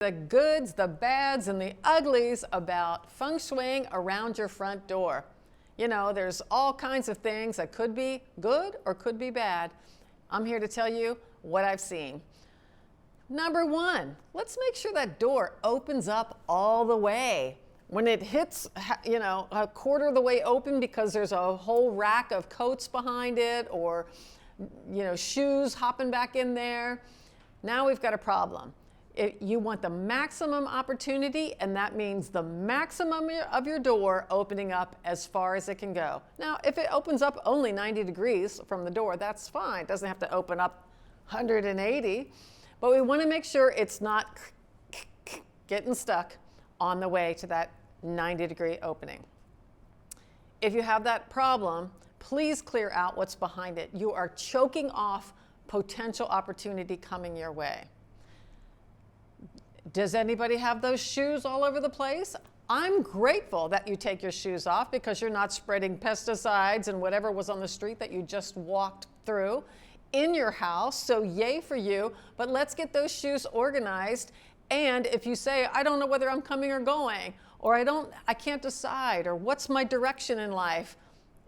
The goods, the bads, and the uglies about feng shuiing around your front door. You know, there's all kinds of things that could be good or could be bad. I'm here to tell you what I've seen. Number one, let's make sure that door opens up all the way. When it hits, you know, a quarter of the way open because there's a whole rack of coats behind it, or, you know, shoes hopping back in there, now we've got a problem. You want the maximum opportunity, and that means the maximum of your door opening up as far as it can go. Now, if it opens up only 90 degrees from the door, that's fine. It doesn't have to open up 180, but we want to make sure it's not getting stuck on the way to that 90-degree opening. If you have that problem, please clear out what's behind it. You are choking off potential opportunity coming your way. Does anybody have those shoes all over the place? I'm grateful that you take your shoes off because you're not spreading pesticides and whatever was on the street that you just walked through in your house. So yay for you, but let's get those shoes organized. And if you say, I don't know whether I'm coming or going, or I can't decide, or what's my direction in life,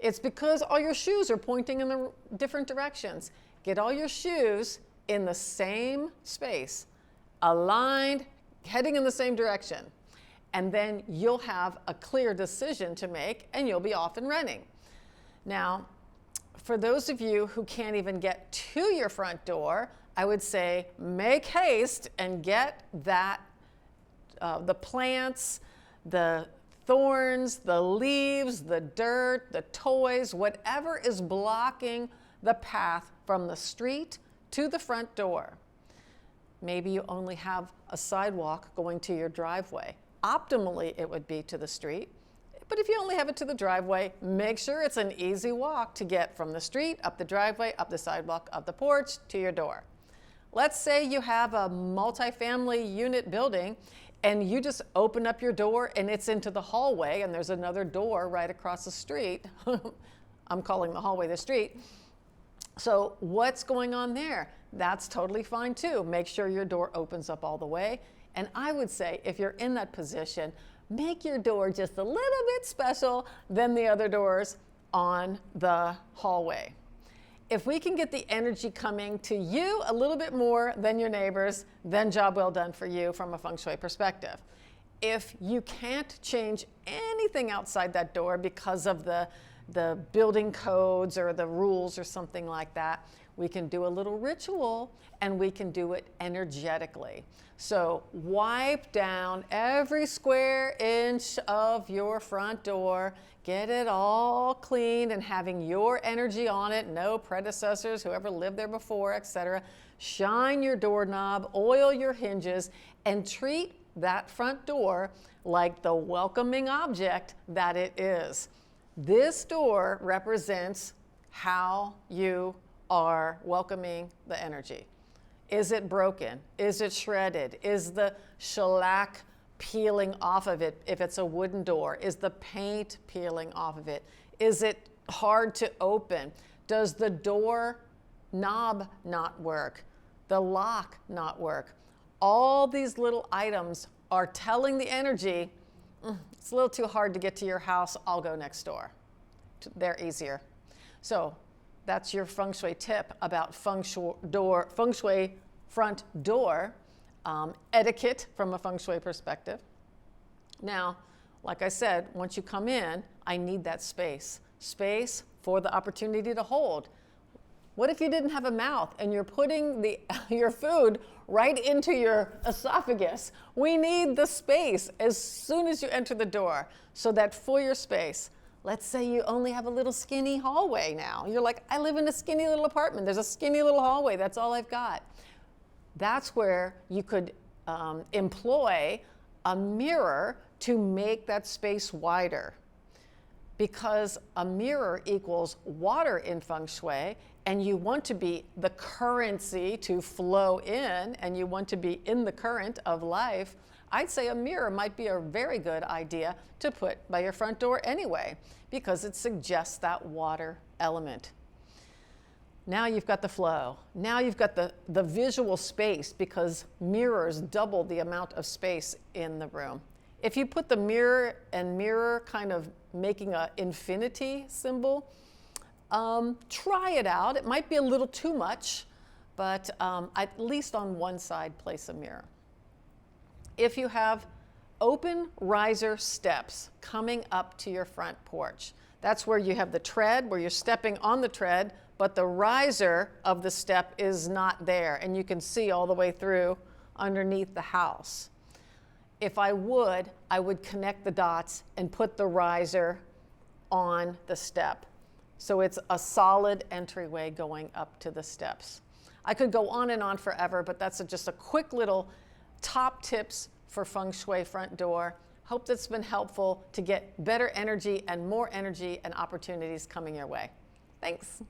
it's because all your shoes are pointing in the different directions. Get all your shoes in the same space, aligned, heading in the same direction. And then you'll have a clear decision to make and you'll be off and running. Now, for those of you who can't even get to your front door, I would say make haste and get that, the plants, the thorns, the leaves, the dirt, the toys, whatever is blocking the path from the street to the front door. Maybe you only have a sidewalk going to your driveway. Optimally, it would be to the street. But if you only have it to the driveway, make sure it's an easy walk to get from the street, up the driveway, up the sidewalk, up the porch, to your door. Let's say you have a multifamily unit building and you just open up your door and it's into the hallway and there's another door right across the street. I'm calling the hallway the street. So what's going on there? That's totally fine too. Make sure your door opens up all the way. And I would say if you're in that position, make your door just a little bit special than the other doors on the hallway. If we can get the energy coming to you a little bit more than your neighbors, then job well done for you from a feng shui perspective. If you can't change anything outside that door because of the building codes or the rules or something like that, we can do a little ritual and we can do it energetically. So wipe down every square inch of your front door, get it all clean and having your energy on it, no predecessors, whoever lived there before, etc. Shine your doorknob, oil your hinges, and treat that front door like the welcoming object that it is. This door represents how you are welcoming the energy. Is it broken? Is it shredded? Is the shellac peeling off of it if it's a wooden door? Is the paint peeling off of it? Is it hard to open? Does the door knob not work? The lock not work? All these little items are telling the energy, it's a little too hard to get to your house, I'll go next door. They're easier. So that's your feng shui tip about feng shui front door etiquette from a feng shui perspective. Now, like I said, once you come in, I need that space. Space for the opportunity to hold. What if you didn't have a mouth and you're putting your food right into your esophagus? We need the space as soon as you enter the door. So that foyer space. Let's say you only have a little skinny hallway now. You're like, I live in a skinny little apartment. There's a skinny little hallway. That's all I've got. That's where you could employ a mirror to make that space wider. Because a mirror equals water in feng shui, and you want to be the currency to flow in, and you want to be in the current of life, I'd say a mirror might be a very good idea to put by your front door anyway, because it suggests that water element. Now you've got the flow. Now you've got the visual space because mirrors double the amount of space in the room. If you put the mirror and mirror kind of making an infinity symbol, try it out. It might be a little too much, but at least on one side, place a mirror. If you have open riser steps coming up to your front porch, that's where you have the tread, where you're stepping on the tread, but the riser of the step is not there, and you can see all the way through underneath the house. If I would connect the dots and put the riser on the step. So it's a solid entryway going up to the steps. I could go on and on forever, but that's just a quick little top tips for Feng Shui front door. Hope that's been helpful to get better energy and more energy and opportunities coming your way. Thanks.